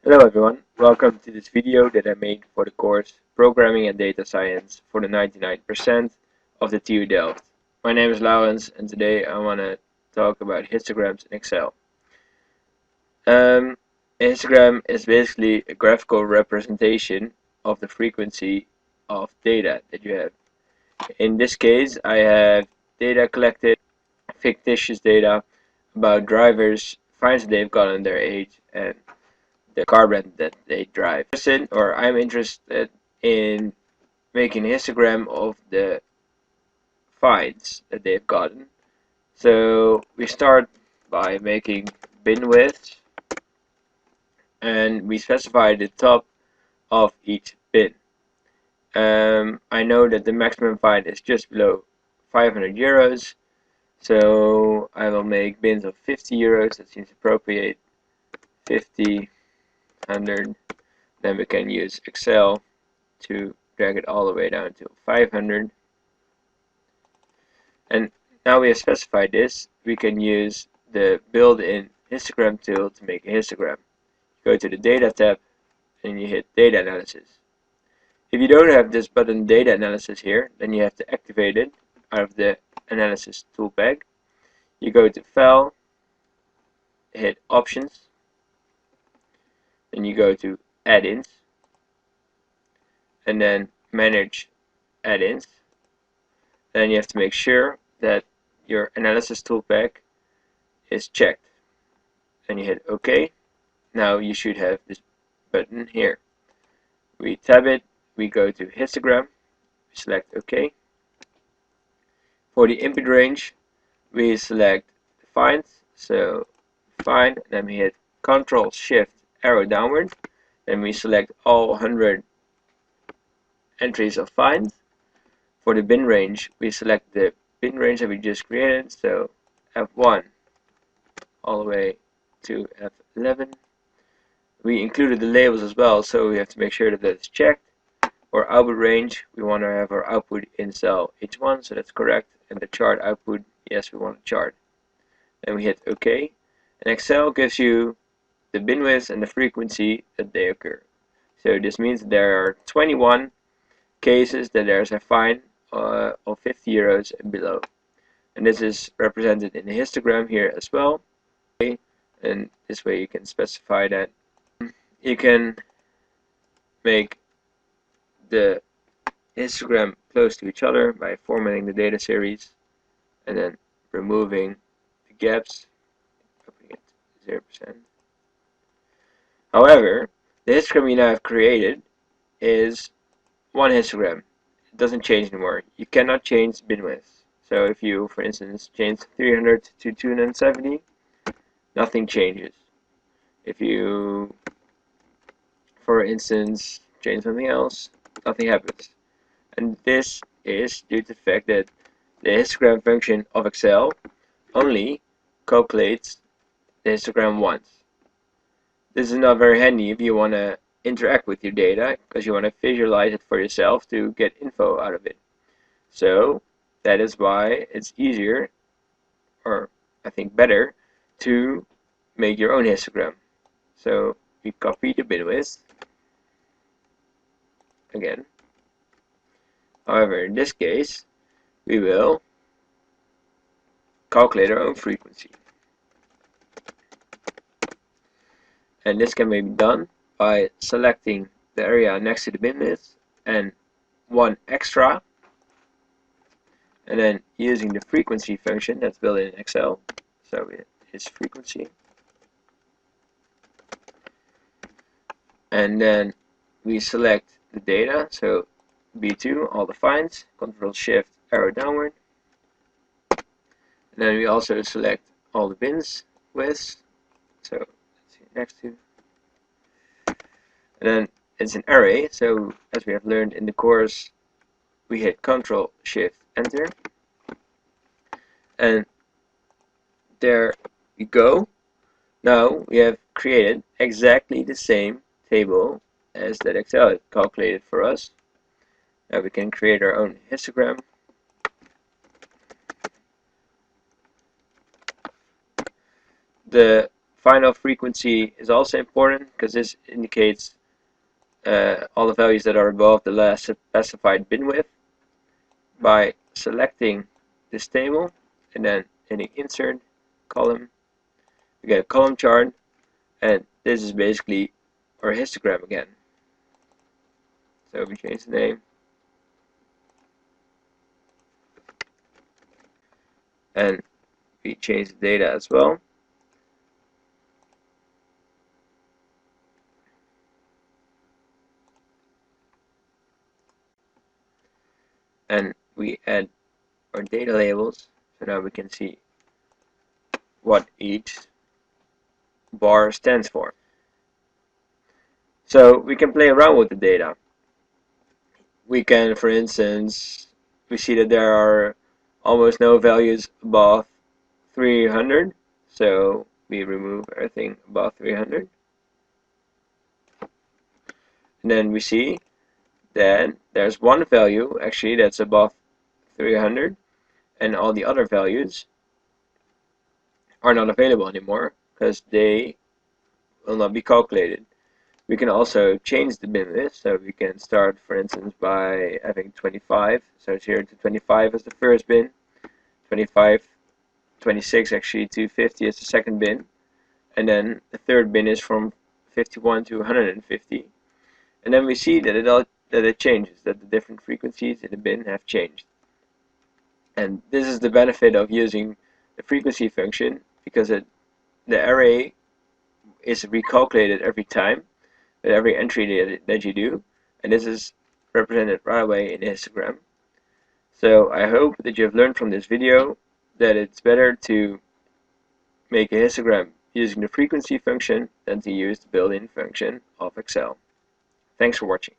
Hello everyone, welcome to this video that I made for the course Programming and Data Science for the 99% of the TU Delft. My name is Laurens and today I want to talk about histograms in Excel. A histogram is basically a graphical representation of the frequency of data that you have. In this case I have data collected, fictitious data about drivers, fines that they've gotten their age, and the car brand that they drive. I'm interested in making a histogram of the fines that they've gotten. So we start by making bin widths and we specify the top of each bin. I know that the maximum fine is just below 500 euros, so I will make bins of 50 euros, that seems appropriate, 50, 100, then we can use Excel to drag it all the way down to 500. And now we have specified this, we can use the built-in histogram tool to make a histogram. Go to the Data tab and you hit Data Analysis. If you don't have this button Data Analysis here, then you have to activate it out of the Analysis ToolPak. You go to File, hit Options, and you go to Add-ins, and then Manage Add-ins. Then you have to make sure that your Analysis ToolPak is checked. And you hit OK. Now you should have this button here. We tab it, we go to Histogram, we select OK. For the input range, we select the fines, so fine, and then we hit Ctrl Shift arrow downward, then we select all 100 entries of fines. For the bin range, we select the bin range that we just created, so F1 all the way to F11. We included the labels as well, so we have to make sure that that's checked. For output range, we want to have our output in cell H1, so that's correct. And the chart output, yes, we want a chart. Then we hit OK. And Excel gives you the bin width and the frequency that they occur. So this means there are 21 cases that there's a fine of 50 euros and below. And this is represented in the histogram here as well. And this way you can specify that. You can make the histogram close to each other by formatting the data series and then removing the gaps, opening it to 0%. However, the histogram you now have created is one histogram. It doesn't change anymore. You cannot change bin width. So if you, for instance, change 300 to 270, nothing changes. If you, for instance, change something else, nothing happens. And this is due to the fact that the histogram function of Excel only calculates the histogram once. This is not very handy if you want to interact with your data, because you want to visualize it for yourself to get info out of it. So that is why it's easier, or I think better, to make your own histogram. So we copy the bin width again. However, in this case, we will calculate our own frequency. And this can be done by selecting the area next to the bin width and one extra, and then using the frequency function that's built in Excel. So it is frequency. And then we select the data, so B2, all the fines, Ctrl Shift arrow downward. And then we also select all the bins widths, so let's see, next to. And then it's an array, so as we have learned in the course, we hit Ctrl Shift Enter. And there we go. Now we have created exactly the same table as that Excel had calculated for us. Now we can create our own histogram. The final frequency is also important because this indicates all the values that are above the last specified bin width. By selecting this table and then hitting insert column, we get a column chart, and this is basically our histogram again. So we change the name, and we change the data as well. And we add our data labels, so now we can see what each bar stands for. So we can play around with the data. We can, for instance, we see that there are almost no values above 300, so we remove everything above 300. And then we see that there's one value actually that's above 300, and all the other values are not available anymore because they will not be calculated. We can also change the bin list, so we can start, for instance, by having 25, so 0 to 25 as the first bin, 26 actually to 50 as the second bin, and then the third bin is from 51 to 150. And then we see that it changes, that the different frequencies in the bin have changed. And this is the benefit of using the frequency function, because the array is recalculated every time, with every entry that you do, and this is represented right away in a histogram. So I hope that you have learned from this video that it's better to make a histogram using the frequency function than to use the built-in function of Excel. Thanks for watching.